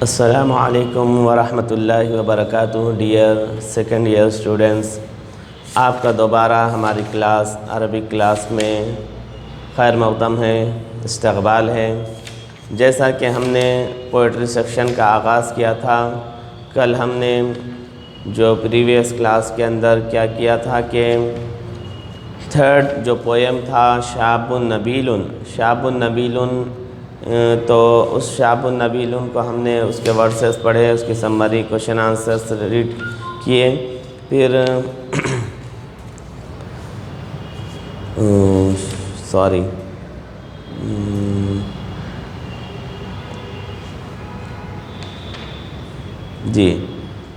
السلام علیکم ورحمۃ اللہ وبرکاتہ۔ ڈیئر سیکنڈ ایئر اسٹوڈنٹس، آپ کا دوبارہ ہماری کلاس عربک کلاس میں خیر مقدم ہے، استقبال ہے۔ جیسا کہ ہم نے پوئٹری سیکشن کا آغاز کیا تھا، کل ہم نے جو پریویس کلاس کے اندر کیا کیا تھا کہ تھرڈ جو پویم تھا شاب نبیل، شاب نبیل، تو اس شاب النبیل کو ہم نے اس کے ورسز پڑھے، اس کی سمری کوشچن آنسرس ریڈ کیے، پھر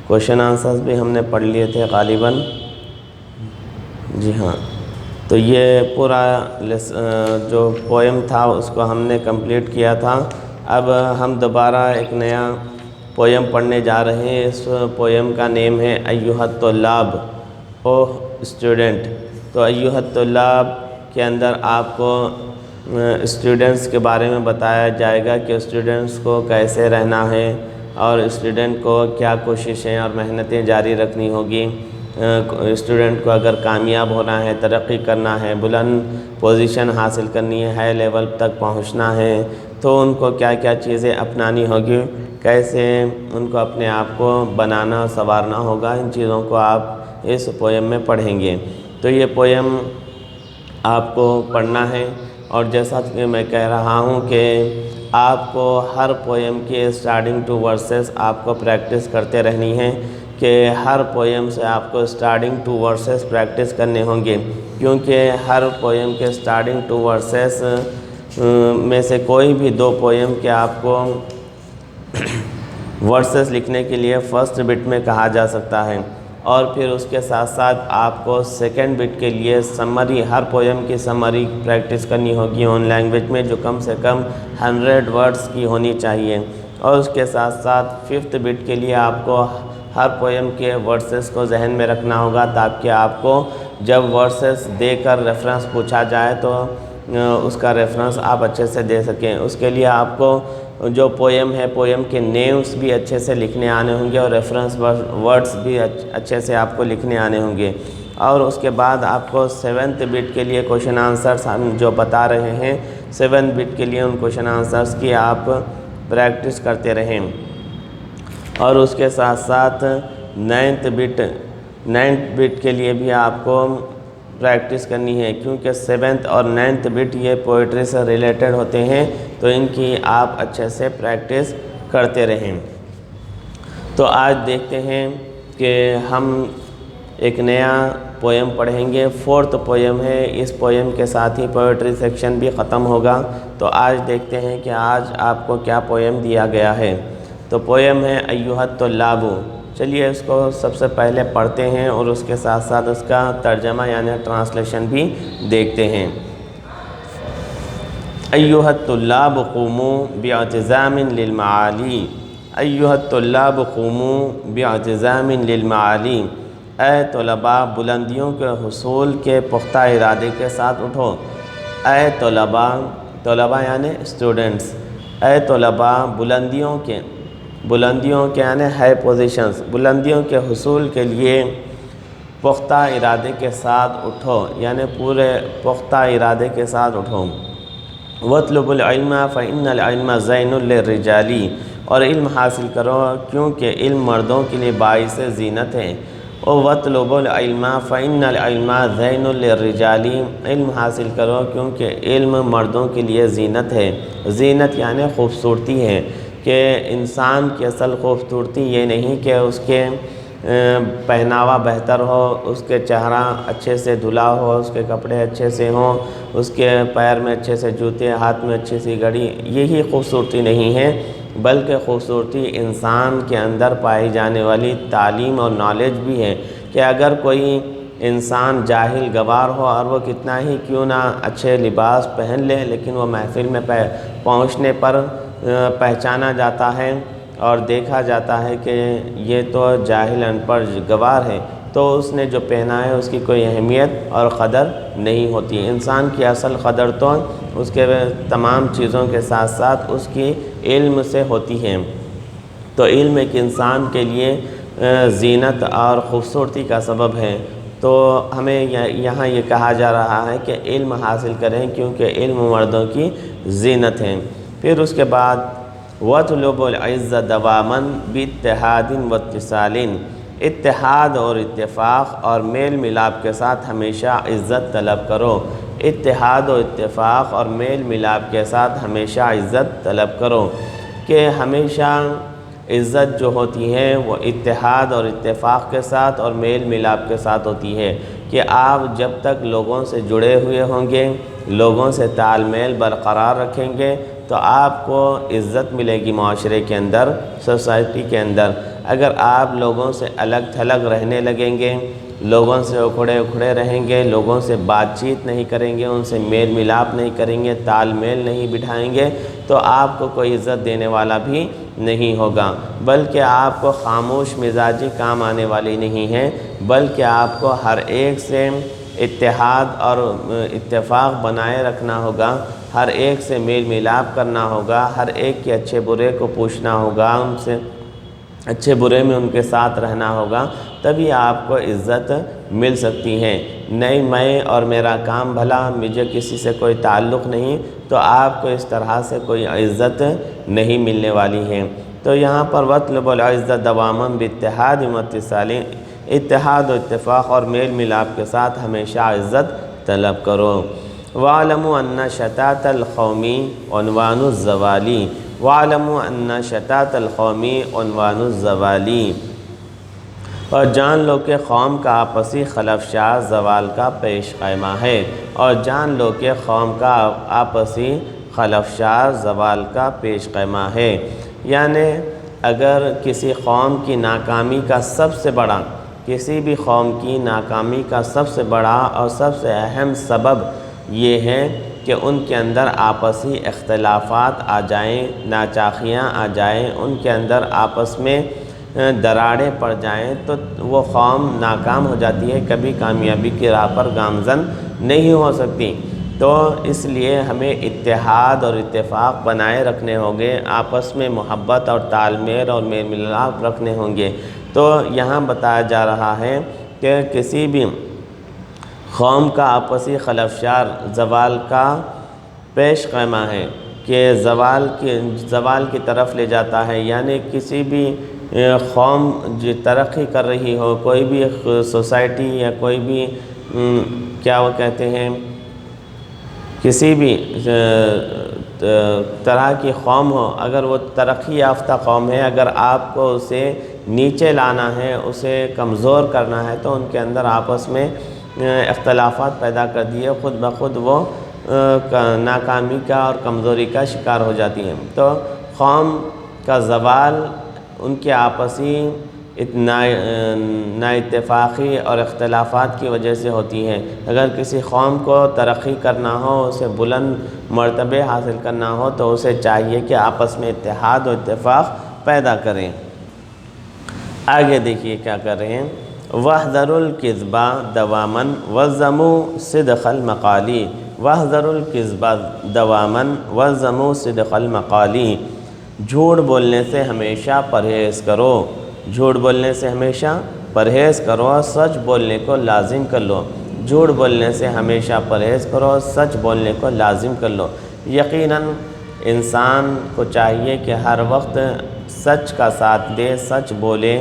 کوشچن آنسرس بھی ہم نے پڑھ لیے تھے غالباً، جی ہاں۔ تو یہ پورا جو پویم تھا اس کو ہم نے کمپلیٹ کیا تھا۔ اب ہم دوبارہ ایک نیا پویم پڑھنے جا رہے ہیں۔ اس پویم کا نیم ہے ایھا الطلاب، او اسٹوڈنٹ۔ تو ایھا الطلاب کے اندر آپ کو اسٹوڈنٹس کے بارے میں بتایا جائے گا کہ اسٹوڈنٹس کو کیسے رہنا ہے اور اسٹوڈنٹ کو کیا کوششیں اور محنتیں جاری رکھنی ہوگی۔ اسٹوڈنٹ کو اگر کامیاب ہونا ہے، ترقی کرنا ہے، بلند پوزیشن حاصل کرنی ہے، ہائی لیول تک پہنچنا ہے، تو ان کو کیا کیا چیزیں اپنانی ہوگی، کیسے ان کو اپنے آپ کو بنانا سنوارنا ہوگا، ان چیزوں کو آپ اس پویم میں پڑھیں گے۔ تو یہ پویم آپ کو پڑھنا ہے، اور جیسا کہ میں کہہ رہا ہوں کہ آپ کو ہر پویم کے اسٹارٹنگ ٹو ورسز آپ کو پریکٹس کرتے رہنی ہے، کہ ہر پویم سے آپ کو اسٹارٹنگ ٹو ورسز پریکٹس کرنے ہوں گے، کیونکہ ہر پویم کے اسٹارٹنگ ٹو ورسز میں سے کوئی بھی دو پویم کے آپ کو ورسز لکھنے کے لیے فرسٹ بٹ میں کہا جا سکتا ہے، اور پھر اس کے ساتھ ساتھ آپ کو سیکنڈ بٹ کے لیے سمری، ہر پویم کی سمری پریکٹس کرنی ہوگی اون لینگویج میں، جو کم سے کم 100 ورڈز کی ہونی چاہیے، اور اس کے ساتھ ساتھ ففتھ بٹ کے لیے آپ کو ہر پویم کے ورسز کو ذہن میں رکھنا ہوگا، تاکہ آپ کو جب ورسز دے کر ریفرنس پوچھا جائے تو اس کا ریفرنس آپ اچھے سے دے سکیں۔ اس کے لیے آپ کو جو پویم ہے، پویم کے نیمز بھی اچھے سے لکھنے آنے ہوں گے، اور ریفرنس ورڈز بھی اچھے سے آپ کو لکھنے آنے ہوں گے۔ اور اس کے بعد آپ کو 7th بٹ کے لیے کوشچن آنسرس ہم جو بتا رہے ہیں، 7 بٹ کے لیے ان کوشچن آنسرس کی آپ پریکٹس کرتے رہیں، اور اس کے ساتھ ساتھ 9th بٹ کے لیے بھی آپ کو پریکٹس کرنی ہے، کیونکہ 7th اور 9th بٹ یہ پوئٹری سے ریلیٹڈ ہوتے ہیں، تو ان کی آپ اچھے سے پریکٹس کرتے رہیں۔ تو آج دیکھتے ہیں کہ ہم ایک نیا پویم پڑھیں گے، 4th پویم ہے۔ اس پویم کے ساتھ ہی پوئٹری سیکشن بھی ختم ہوگا۔ تو آج دیکھتے ہیں کہ آج آپ کو کیا پویم دیا گیا ہے۔ تو پویم ہے ایھا الطلاب۔ چلیے اس کو سب سے پہلے پڑھتے ہیں، اور اس کے ساتھ ساتھ اس کا ترجمہ یعنی ٹرانسلیشن بھی دیکھتے ہیں۔ ایھا الطلاب قوموا باعتزام للمعالی، ایھا الطلاب قوموا باعتزام للمعالی، اے طلباء بلندیوں کے حصول کے پختہ ارادے کے ساتھ اٹھو۔ اے طلباء، طلباء یعنی اسٹوڈنٹس، اے طلباء بلندیوں کے یعنی ہائی پوزیشنز، بلندیوں کے حصول کے لیے پختہ ارادے کے ساتھ اٹھو، یعنی پورے پختہ ارادے کے ساتھ اٹھو۔ وَاطْلُبُوا الْعِلْمَ فَإِنَّ الْعِلْمَ زَيْنٌ لِلرِّجَالِ، اور علم حاصل کرو کیونکہ علم مردوں کے لیے باعث زینت ہے۔ وَاطْلُبُوا الْعِلْمَ فَإِنَّ الْعِلْمَ زَيْنٌ لِلرِّجَالِ، علم حاصل کرو کیونکہ علم مردوں کے لیے زینت ہے۔ زینت یعنی خوبصورتی ہے، کہ انسان کی اصل خوبصورتی یہ نہیں کہ اس کے پہناوا بہتر ہو، اس کے چہرہ اچھے سے دھلا ہو، اس کے کپڑے اچھے سے ہوں، اس کے پیر میں اچھے سے جوتے، ہاتھ میں اچھی سی گھڑی، یہی خوبصورتی نہیں ہے، بلکہ خوبصورتی انسان کے اندر پائی جانے والی تعلیم اور نالج بھی ہے، کہ اگر کوئی انسان جاہل گوار ہو اور وہ کتنا ہی کیوں نہ اچھے لباس پہن لے، لیکن وہ محفل میں پہنچنے پر پہچانا جاتا ہے اور دیکھا جاتا ہے کہ یہ تو جاہل ان پڑھ گوار ہے، تو اس نے جو پہنا ہے اس کی کوئی اہمیت اور قدر نہیں ہوتی۔ انسان کی اصل قدر تو اس کے تمام چیزوں کے ساتھ ساتھ اس کی علم سے ہوتی ہے۔ تو علم ایک انسان کے لیے زینت اور خوبصورتی کا سبب ہے۔ تو ہمیں یہاں یہ کہا جا رہا ہے کہ علم حاصل کریں، کیونکہ علم مردوں کی زینت ہے۔ پھر اس کے بعد وَاطْلُبُ الْعِزَّ دَوَامًا بِاتِّحَادٍ وَاتصَالٍ، اتحاد اور اتفاق اور میل ملاپ کے ساتھ ہمیشہ عزت طلب کرو۔ اتحاد و اتفاق اور میل ملاپ کے ساتھ ہمیشہ عزت طلب کرو، کہ ہمیشہ عزت جو ہوتی ہے وہ اتحاد اور اتفاق کے ساتھ اور میل ملاپ کے ساتھ ہوتی ہے، کہ آپ جب تک لوگوں سے جڑے ہوئے ہوں گے، لوگوں سے تال میل برقرار رکھیں گے، تو آپ کو عزت ملے گی معاشرے کے اندر، سوسائٹی کے اندر۔ اگر آپ لوگوں سے الگ تھلگ رہنے لگیں گے، لوگوں سے اکھڑے رہیں گے، لوگوں سے بات چیت نہیں کریں گے، ان سے میل ملاپ نہیں کریں گے، تال میل نہیں بٹھائیں گے، تو آپ کو کوئی عزت دینے والا بھی نہیں ہوگا، بلکہ آپ کو خاموش مزاجی کام آنے والی نہیں ہے، بلکہ آپ کو ہر ایک سے اتحاد اور اتفاق بنائے رکھنا ہوگا، ہر ایک سے میل ملاپ کرنا ہوگا، ہر ایک کے اچھے برے کو پوچھنا ہوگا، ان سے اچھے برے میں ان کے ساتھ رہنا ہوگا، تبھی آپ کو عزت مل سکتی ہے۔ نہیں میں اور میرا کام بھلا، مجھے کسی سے کوئی تعلق نہیں، تو آپ کو اس طرح سے کوئی عزت نہیں ملنے والی ہے۔ تو یہاں پر وَاطْلُبُ الْعِزَّ دَوَامًا بِاتِّحَادٍ وَاتصَالٍ، اتحاد و اتفاق اور میل ملاپ کے ساتھ ہمیشہ عزت طلب کرو۔ وَاعْلَمُوا أَنَّ شَتَاتَ الْقَوْمِ عُنْوَانُ الزَّوَالِ، وَاعْلَمُوا أَنَّ شَتَاتَ الْقَوْمِ عُنْوَانُ الزَّوَالِ، اور جان لو کہ قوم کا آپسی خلفشار زوال کا پیش خیمہ ہے، اور جان لو کہ قوم کا آپسی خلفشار زوال کا پیش خیمہ ہے۔ یعنی اگر کسی قوم کی ناکامی کا سب سے بڑا، کسی بھی قوم کی ناکامی کا سب سے بڑا اور سب سے اہم سبب یہ ہے کہ ان کے اندر آپسی اختلافات آ جائیں، ناچاخیاں آ جائیں، ان کے اندر آپس میں دراڑیں پڑ جائیں، تو وہ قوم ناکام ہو جاتی ہے، کبھی کامیابی کی راہ پر گامزن نہیں ہو سکتی۔ تو اس لیے ہمیں اتحاد اور اتفاق بنائے رکھنے ہوں گے، آپس میں محبت اور تال میل اور میل ملاپ رکھنے ہوں گے۔ تو یہاں بتایا جا رہا ہے کہ کسی بھی قوم کا آپسی خلفشار زوال کا پیش خیمہ ہے، کہ زوال کی طرف لے جاتا ہے۔ یعنی کسی بھی قوم جو ترقی کر رہی ہو، کوئی بھی سوسائٹی یا کوئی بھی کیا وہ کہتے ہیں، کسی بھی طرح کی قوم ہو، اگر وہ ترقی یافتہ قوم ہے، اگر آپ کو اسے نیچے لانا ہے، اسے کمزور کرنا ہے، تو ان کے اندر آپس میں اختلافات پیدا کر دیے، خود بخود وہ ناکامی کا اور کمزوری کا شکار ہو جاتی ہیں۔ تو قوم کا زوال ان کے آپسی نا اتفاقی اور اختلافات کی وجہ سے ہوتی ہے۔ اگر کسی قوم کو ترقی کرنا ہو، اسے بلند مرتبے حاصل کرنا ہو، تو اسے چاہیے کہ آپس میں اتحاد و اتفاق پیدا کریں۔ آگے دیکھیے کیا کر رہے ہیں، وَاحْذَرُوا الْكِذْبَ دَوَامًا وَالزَّمُوا صِدْقَ الْمَقَالِ، وَاحْذَرُوا الْكِذْبَ دَوَامًا وَالزَّمُوا صِدْقَ الْمَقَالِ، جھوٹ بولنے سے ہمیشہ پرہیز کرو، جھوٹ بولنے سے ہمیشہ پرہیز کرو اور سچ بولنے کو لازم کر لو۔ جھوٹ بولنے سے ہمیشہ پرہیز کرو، سچ بولنے کو لازم کر لو۔ یقیناً انسان کو چاہیے کہ ہر وقت سچ کا ساتھ دے، سچ بولے،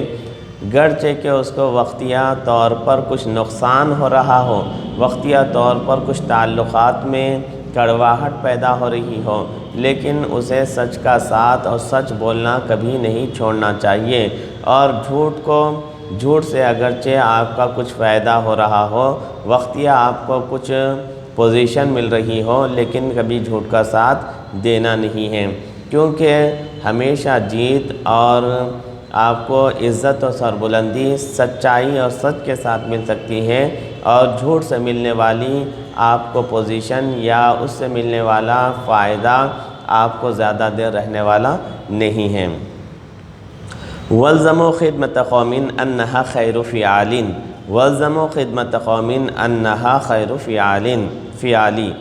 گرچہ کہ اس کو وقتیہ طور پر کچھ نقصان ہو رہا ہو، وقتیہ طور پر کچھ تعلقات میں کڑواہٹ پیدا ہو رہی ہو، لیکن اسے سچ کا ساتھ اور سچ بولنا کبھی نہیں چھوڑنا چاہیے۔ اور جھوٹ سے اگرچہ آپ کا کچھ فائدہ ہو رہا ہو، وقتیہ آپ کو کچھ پوزیشن مل رہی ہو، لیکن کبھی جھوٹ کا ساتھ دینا نہیں ہے، کیونکہ ہمیشہ جیت اور آپ کو عزت و سربلندی سچائی اور سچ کے ساتھ مل سکتی ہے، اور جھوٹ سے ملنے والی آپ کو پوزیشن یا اس سے ملنے والا فائدہ آپ کو زیادہ دیر رہنے والا نہیں ہے۔ وَالزَّمُوا خِدْمَةَ قَوْمٍ أَنَّهَا خَيْرُ فِعَالٍ، وَالزَّمُوا خِدْمَةَ قَوْمٍ أَنَّهَا خَيْرُ فِعَالٍ،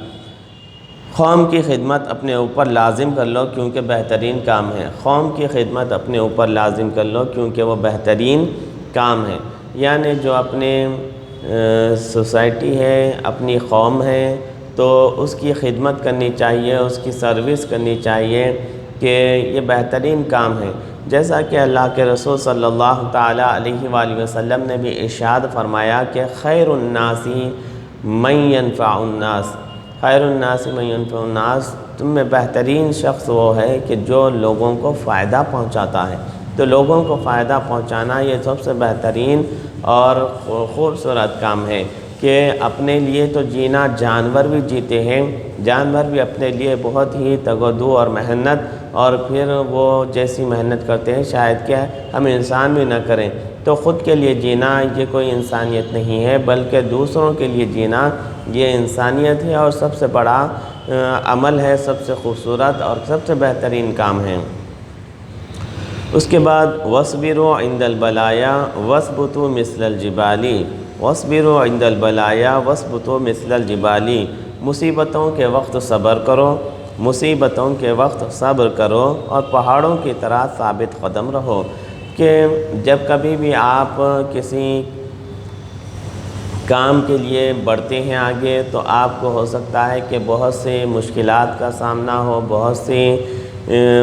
قوم کی خدمت اپنے اوپر لازم کر لو کیونکہ بہترین کام ہے۔ قوم کی خدمت اپنے اوپر لازم کر لو کیونکہ وہ بہترین کام ہے، یعنی جو اپنے سوسائٹی ہے، اپنی قوم ہے، تو اس کی خدمت کرنی چاہیے، اس کی سروس کرنی چاہیے کہ یہ بہترین کام ہے۔ جیسا کہ اللہ کے رسول صلی اللہ تعالیٰ علیہ وآلہ وسلم نے بھی ارشاد فرمایا کہ خیر الناس من ینفع الناس، خیر الناس من ینفع الناس، تم میں بہترین شخص وہ ہے کہ جو لوگوں کو فائدہ پہنچاتا ہے۔ تو لوگوں کو فائدہ پہنچانا یہ سب سے بہترین اور خوبصورت کام ہے کہ اپنے لیے تو جینا جانور بھی جیتے ہیں، جانور بھی اپنے لیے بہت ہی تگ و دو اور محنت، اور پھر وہ جیسی محنت کرتے ہیں شاید کہ ہم انسان بھی نہ کریں۔ تو خود کے لیے جینا یہ کوئی انسانیت نہیں ہے، بلکہ دوسروں کے لیے جینا یہ انسانیت ہے اور سب سے بڑا عمل ہے، سب سے خوبصورت اور سب سے بہترین کام ہے۔ اس کے بعد وَاصْبِرُوا عِنْدَ الْبَلَايَا وَاثْبُتُوا مِثْلَ الْجِبَالِ، وَاصْبِرُوا عِنْدَ الْبَلَايَا وَاثْبُتُوا مِثْلَ الْجِبَالِ، مصیبتوں کے وقت صبر کرو، مصیبتوں کے وقت صبر کرو اور پہاڑوں کی طرح ثابت قدم رہو۔ کہ جب کبھی بھی آپ کسی کام کے لیے بڑھتے ہیں آگے تو آپ کو ہو سکتا ہے کہ بہت سے مشکلات کا سامنا ہو، بہت سی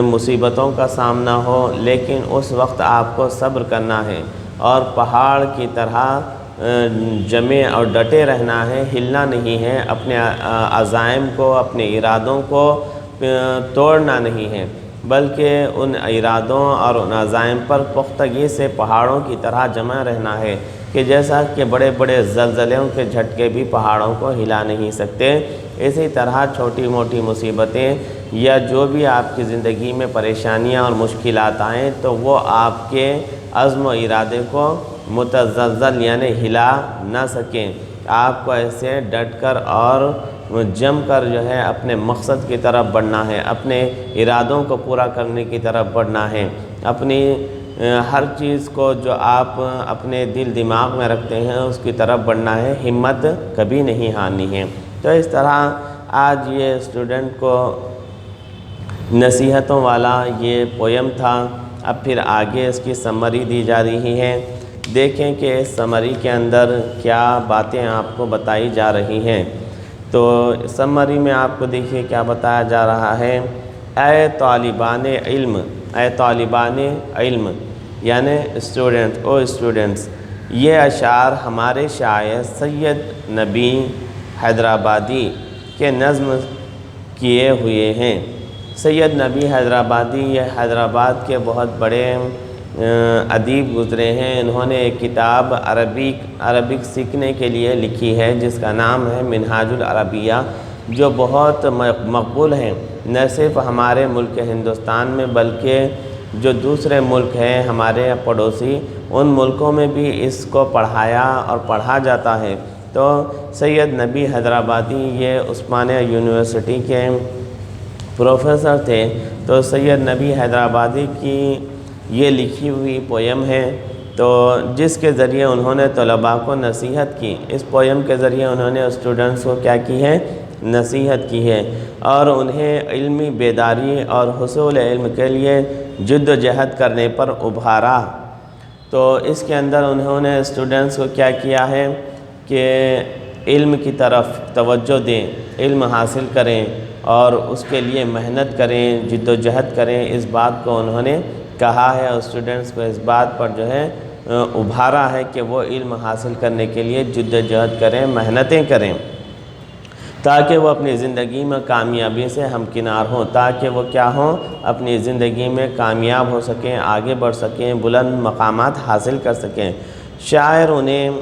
مصیبتوں کا سامنا ہو، لیکن اس وقت آپ کو صبر کرنا ہے اور پہاڑ کی طرح جمے اور ڈٹے رہنا ہے، ہلنا نہیں ہے، اپنے عزائم کو، اپنے ارادوں کو توڑنا نہیں ہے، بلکہ ان ارادوں اور ان عزائم پر پختگی سے پہاڑوں کی طرح جمع رہنا ہے کہ جیسا کہ بڑے بڑے زلزلوں کے جھٹکے بھی پہاڑوں کو ہلا نہیں سکتے، اسی طرح چھوٹی موٹی مصیبتیں یا جو بھی آپ کی زندگی میں پریشانیاں اور مشکلات آئیں تو وہ آپ کے عزم و ارادے کو متزلزل یعنی ہلا نہ سکیں۔ آپ کو ایسے ڈٹ کر اور جم کر جو ہے اپنے مقصد کی طرف بڑھنا ہے، اپنے ارادوں کو پورا کرنے کی طرف بڑھنا ہے، اپنی ہر چیز کو جو آپ اپنے دل دماغ میں رکھتے ہیں اس کی طرف بڑھنا ہے، ہمت کبھی نہیں ہارنی ہے۔ تو اس طرح آج یہ اسٹوڈنٹ کو نصیحتوں والا یہ پویم تھا۔ اب پھر آگے اس کی سمری دی جا رہی ہے، دیکھیں کہ اس سمری کے اندر کیا باتیں آپ کو بتائی جا رہی ہیں۔ تو سمری میں آپ کو دیکھیے کیا بتایا جا رہا ہے، اے طالبان علم، اے طالبان علم یعنی اسٹوڈنٹ، او اسٹوڈنٹس، یہ اشعار ہمارے شاعر سید نبی حیدرآبادی کے نظم کیے ہوئے ہیں۔ سید نبی حیدرآبادی یہ حیدرآباد کے بہت بڑے ادیب گزرے ہیں۔ انہوں نے ایک کتاب عربک سیکھنے کے لیے لکھی ہے جس کا نام ہے منہاج العربیہ، جو بہت مقبول ہیں نہ صرف ہمارے ملک ہندوستان میں بلکہ جو دوسرے ملک ہیں ہمارے پڑوسی، ان ملکوں میں بھی اس کو پڑھایا اور پڑھا جاتا ہے۔ تو سید نبی حیدرآبادی یہ عثمانیہ یونیورسٹی کے پروفیسر تھے۔ تو سید نبی حیدرآبادی کی یہ لکھی ہوئی پویم ہے، تو جس کے ذریعے انہوں نے طلباء کو نصیحت کی۔ اس پویم کے ذریعے انہوں نے اسٹوڈنٹس کو کیا کی ہے، نصیحت کی ہے، اور انہیں علمی بیداری اور حصول علم کے لیے جد و جہد کرنے پر ابھارا۔ تو اس کے اندر انہوں نے اسٹوڈنٹس کو کیا کیا ہے کہ علم کی طرف توجہ دیں، علم حاصل کریں اور اس کے لیے محنت کریں، جد و جہد کریں، اس بات کو انہوں نے کہا ہے اور اسٹوڈنٹس کو اس بات پر جو ہے ابھارا ہے کہ وہ علم حاصل کرنے کے لیے جد و جہد کریں، محنتیں کریں، تاکہ وہ اپنی زندگی میں کامیابی سے ہمکنار ہوں، تاکہ وہ کیا ہوں، اپنی زندگی میں کامیاب ہو سکیں، آگے بڑھ سکیں، بلند مقامات حاصل کر سکیں۔ شاعر انہیں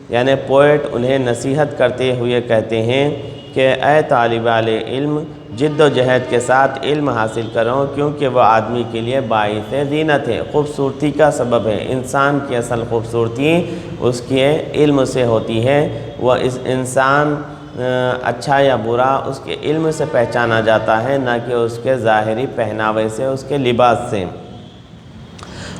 یعنی پوئٹ انہیں نصیحت کرتے ہوئے کہتے ہیں کہ اے طالب علم، جد و جہد کے ساتھ علم حاصل کرو، کیونکہ وہ آدمی کے لیے باعث زینت ہے، خوبصورتی کا سبب ہے۔ انسان کی اصل خوبصورتی اس کے علم سے ہوتی ہے، وہ اس انسان اچھا یا برا اس کے علم سے پہچانا جاتا ہے، نہ کہ اس کے ظاہری پہناوے سے، اس کے لباس سے،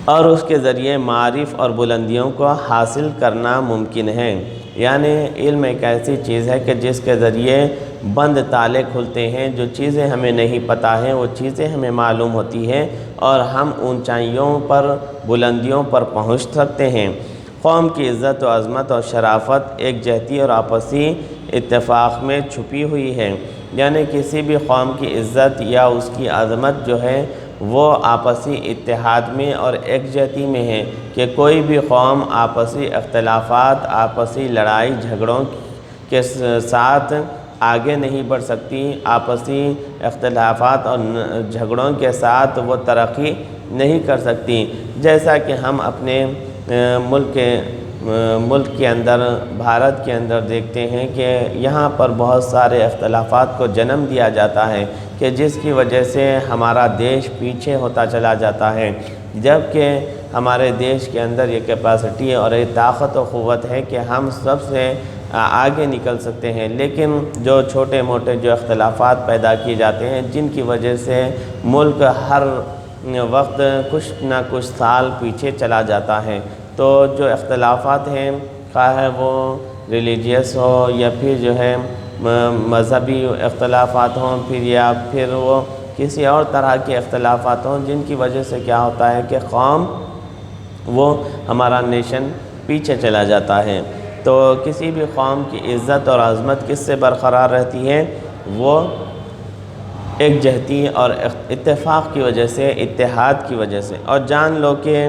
اور اس کے ذریعے معارف اور بلندیوں کو حاصل کرنا ممکن ہے۔ یعنی علم ایک ایسی چیز ہے کہ جس کے ذریعے بند تالے کھلتے ہیں، جو چیزیں ہمیں نہیں پتہ ہیں وہ چیزیں ہمیں معلوم ہوتی ہیں اور ہم اونچائیوں پر، بلندیوں پر پہنچ سکتے ہیں۔ قوم کی عزت و عظمت اور شرافت ایک جہتی اور آپسی اتفاق میں چھپی ہوئی ہے، یعنی کسی بھی قوم کی عزت یا اس کی عظمت جو ہے وہ آپسی اتحاد میں اور یکجہتی میں ہے، کہ کوئی بھی قوم آپسی اختلافات، آپسی لڑائی جھگڑوں کے ساتھ آگے نہیں بڑھ سکتی، آپسی اختلافات اور جھگڑوں کے ساتھ وہ ترقی نہیں کر سکتی۔ جیسا کہ ہم اپنے ملک کے اندر، بھارت کے اندر دیکھتے ہیں کہ یہاں پر بہت سارے اختلافات کو جنم دیا جاتا ہے، کہ جس کی وجہ سے ہمارا دیش پیچھے ہوتا چلا جاتا ہے، جبکہ ہمارے دیش کے اندر یہ کیپیسٹی اور یہ طاقت و قوت ہے کہ ہم سب سے آگے نکل سکتے ہیں، لیکن جو چھوٹے موٹے جو اختلافات پیدا کیے جاتے ہیں، جن کی وجہ سے ملک ہر وقت کچھ نہ کچھ سال پیچھے چلا جاتا ہے۔ تو جو اختلافات ہیں، خواہ وہ ریلیجیس ہو یا پھر جو ہے مذہبی اختلافات ہوں، پھر وہ کسی اور طرح کے اختلافات ہوں، جن کی وجہ سے کیا ہوتا ہے کہ قوم، وہ ہمارا نیشن پیچھے چلا جاتا ہے۔ تو کسی بھی قوم کی عزت اور عظمت کس سے برقرار رہتی ہے؟ وہ ایک جہتی اور اتفاق کی وجہ سے، اتحاد کی وجہ سے۔ اور جان لو کہ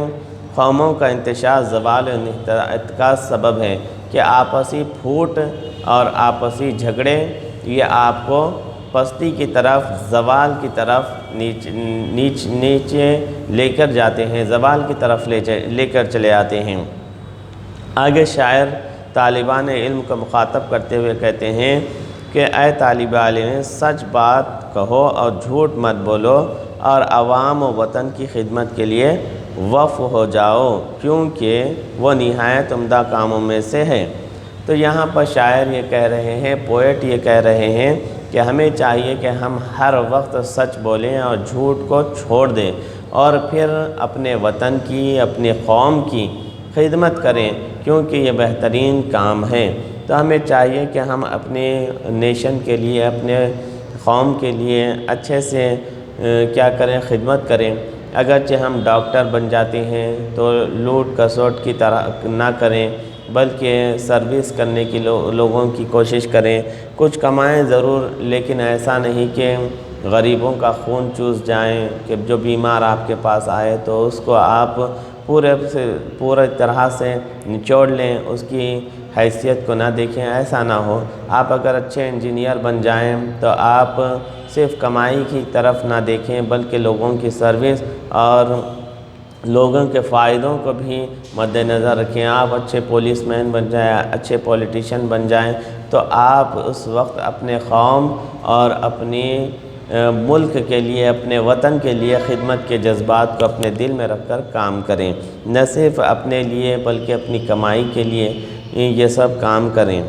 قوموں کا انتشار زوال و انحطاط کا سبب ہے، کہ آپسی پھوٹ اور آپسی جھگڑے یہ آپ کو پستی کی طرف، زوال کی طرف نیچے لے کر جاتے ہیں، زوال کی طرف لے کر چلے آتے ہیں۔ آگے شاعر طالبان علم کو مخاطب کرتے ہوئے کہتے ہیں کہ اے طالب علم، سچ بات کہو اور جھوٹ مت بولو، اور عوام و وطن کی خدمت کے لیے وقف ہو جاؤ، کیونکہ وہ نہایت عمدہ کاموں میں سے ہے۔ تو یہاں پر شاعر یہ کہہ رہے ہیں، پوئٹ یہ کہہ رہے ہیں کہ ہمیں چاہیے کہ ہم ہر وقت سچ بولیں اور جھوٹ کو چھوڑ دیں، اور پھر اپنے وطن کی، اپنے قوم کی خدمت کریں، کیونکہ یہ بہترین کام ہے۔ تو ہمیں چاہیے کہ ہم اپنے نیشن کے لیے، اپنے قوم کے لیے اچھے سے کیا کریں، خدمت کریں۔ اگرچہ ہم ڈاکٹر بن جاتے ہیں تو لوٹ کسوٹ کی طرح نہ کریں، بلکہ سروس کرنے کی لوگوں کی کوشش کریں، کچھ کمائیں ضرور، لیکن ایسا نہیں کہ غریبوں کا خون چوس جائیں، کہ جو بیمار آپ کے پاس آئے تو اس کو آپ پورے طرح سے نچوڑ لیں، اس کی حیثیت کو نہ دیکھیں، ایسا نہ ہو۔ آپ اگر اچھے انجینئر بن جائیں تو آپ صرف کمائی کی طرف نہ دیکھیں، بلکہ لوگوں کی سروس اور لوگوں کے فائدوں کو بھی مد نظر رکھیں۔ آپ اچھے پولیس مین بن جائیں، اچھے پولیٹیشین بن جائیں، تو آپ اس وقت اپنے قوم اور اپنی ملک کے لیے، اپنے وطن کے لیے خدمت کے جذبات کو اپنے دل میں رکھ کر کام کریں، نہ صرف اپنے لیے بلکہ اپنی کمائی کے لیے یہ سب کام کریں۔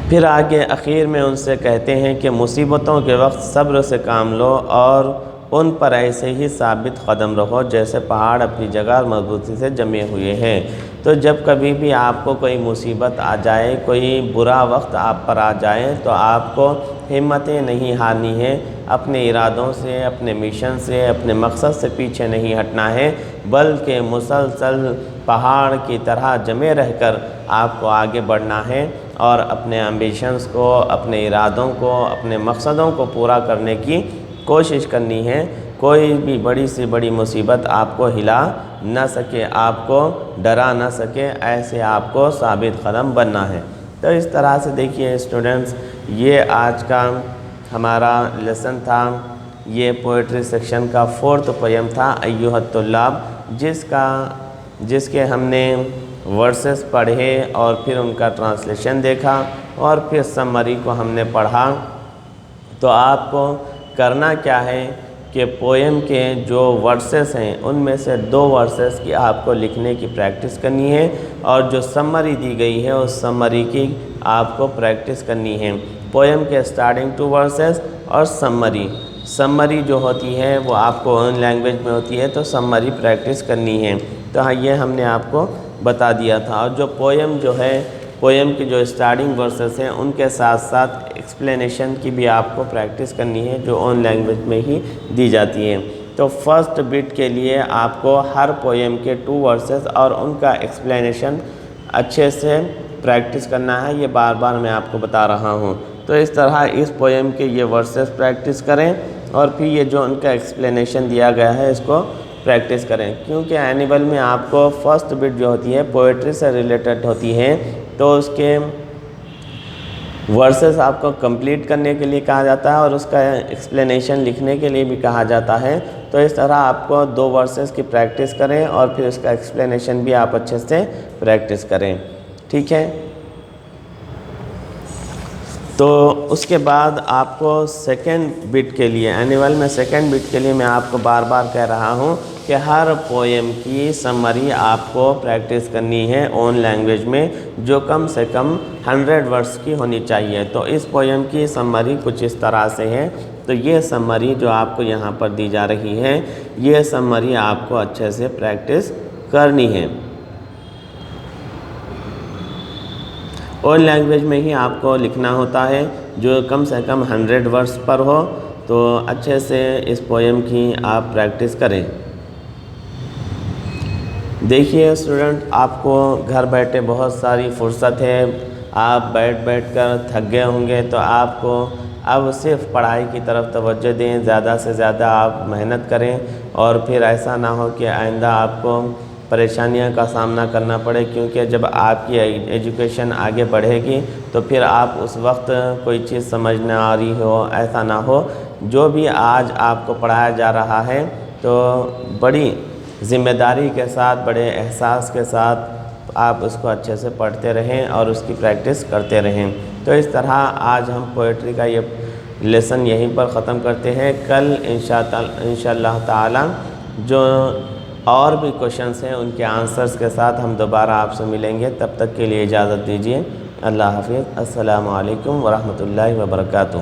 پھر آگے اخیر میں ان سے کہتے ہیں کہ مصیبتوں کے وقت صبر سے کام لو اور ان پر ایسے ہی ثابت قدم رہو جیسے پہاڑ اپنی جگہ مضبوطی سے جمے ہوئے ہیں۔ تو جب کبھی بھی آپ کو کوئی مصیبت آ جائے، کوئی برا وقت آپ پر آ جائے، تو آپ کو ہمتیں نہیں ہارنی ہے، اپنے ارادوں سے، اپنے مشن سے، اپنے مقصد سے پیچھے نہیں ہٹنا ہے، بلکہ مسلسل پہاڑ کی طرح جمے رہ کر آپ کو آگے بڑھنا ہے، اور اپنے ایمبیشنز کو، اپنے ارادوں کو، اپنے مقصدوں کو پورا کرنے کی کوشش کرنی ہے۔ کوئی بھی بڑی سے بڑی مصیبت آپ کو ہلا نہ سکے، آپ کو ڈرا نہ سکے، ایسے آپ کو ثابت قدم بننا ہے۔ تو اس طرح سے دیکھیے اسٹوڈنٹس، یہ آج کا ہمارا لیسن تھا، یہ پوئٹری سیکشن کا 4th پویم تھا ایھا الطلاب، جس کے ہم نے ورسز پڑھے اور پھر ان کا ٹرانسلیشن دیکھا، اور پھر سمری کو ہم نے پڑھا۔ تو آپ کو کرنا کیا ہے کہ پویم کے جو ورسز ہیں ان میں سے 2 ورسز کی آپ کو لکھنے کی پریکٹس کرنی ہے، اور جو سمری دی گئی ہے اس سمری کی آپ کو پریکٹس کرنی ہے۔ پویم کے اسٹارٹنگ 2 ورسز اور سمری جو ہوتی ہے وہ آپ کو ان لینگویج میں ہوتی ہے، تو سمری پریکٹس کرنی ہے۔ تو یہ ہم نے آپ کو بتا دیا تھا۔ اور جو پویم جو ہے پویم کی جو اسٹارٹنگ ورسز ہیں ان کے ساتھ ساتھ ایکسپلینیشن کی بھی آپ کو پریکٹس کرنی ہے جو اون لینگویج میں ہی دی جاتی ہے۔ تو فرسٹ بٹ کے لیے آپ کو ہر پویم کے 2 ورسز اور ان کا ایکسپلینیشن اچھے سے پریکٹس کرنا ہے، یہ بار بار میں آپ کو بتا رہا ہوں۔ تو اس طرح اس پویم کے یہ ورسز پریکٹس کریں اور پھر یہ جو ان کا ایکسپلینیشن دیا گیا ہے اس کو پریکٹس کریں، کیونکہ اینیول میں آپ کو فرسٹ بٹ جو ہوتی ہے پوئٹری سے ریلیٹڈ ہوتی ہے، تو اس کے ورسز آپ کو کمپلیٹ کرنے کے لیے کہا جاتا ہے اور اس کا ایکسپلینیشن لکھنے کے لیے بھی کہا جاتا ہے۔ تو اس طرح آپ کو 2 ورسز کی پریکٹس کریں اور پھر اس کا ایکسپلینیشن بھی آپ اچھے سے پریکٹس کریں، ٹھیک ہے۔ تو اس کے بعد آپ کو سیکنڈ بٹ کے لیے اینیول میں سیکنڈ بٹ کے لیے میں آپ کو بار بار کہہ رہا ہوں کہ ہر پویم کی سمری آپ کو پریکٹس کرنی ہے اون لینگویج میں، جو کم سے کم 100 ورڈز کی ہونی چاہیے۔ تو اس پویم کی سمری کچھ اس طرح سے ہے، تو یہ سمری جو آپ کو یہاں پر دی جا رہی ہے، یہ سمری آپ کو اچھے سے پریکٹس کرنی ہے۔ اون لینگویج میں ہی آپ کو لکھنا ہوتا ہے، جو کم سے کم 100 ورڈز پر ہو، تو اچھے سے اس پویم کی آپ پریکٹس کریں۔ دیکھیے اسٹوڈنٹ، آپ کو گھر بیٹھے بہت ساری فرصت ہے، آپ بیٹھ کر تھک گئے ہوں گے، تو آپ کو اب صرف پڑھائی کی طرف توجہ دیں، زیادہ سے زیادہ آپ محنت کریں، اور پھر ایسا نہ ہو کہ آئندہ آپ کو پریشانیاں کا سامنا کرنا پڑے، کیونکہ جب آپ کی ایجوکیشن آگے بڑھے گی تو پھر آپ اس وقت کوئی چیز سمجھ نہ آ رہی ہو، ایسا نہ ہو۔ جو بھی آج آپ کو پڑھایا جا رہا ہے تو بڑی ذمہ داری کے ساتھ، بڑے احساس کے ساتھ آپ اس کو اچھے سے پڑھتے رہیں اور اس کی پریکٹس کرتے رہیں۔ تو اس طرح آج ہم پوئٹری کا یہ لیسن یہیں پر ختم کرتے ہیں۔ کل انشاءاللہ تعالی جو اور بھی کوشچنس ہیں ان کے آنسرز کے ساتھ ہم دوبارہ آپ سے ملیں گے۔ تب تک کے لیے اجازت دیجیے، اللہ حافظ، السلام علیکم ورحمۃ اللہ وبرکاتہ۔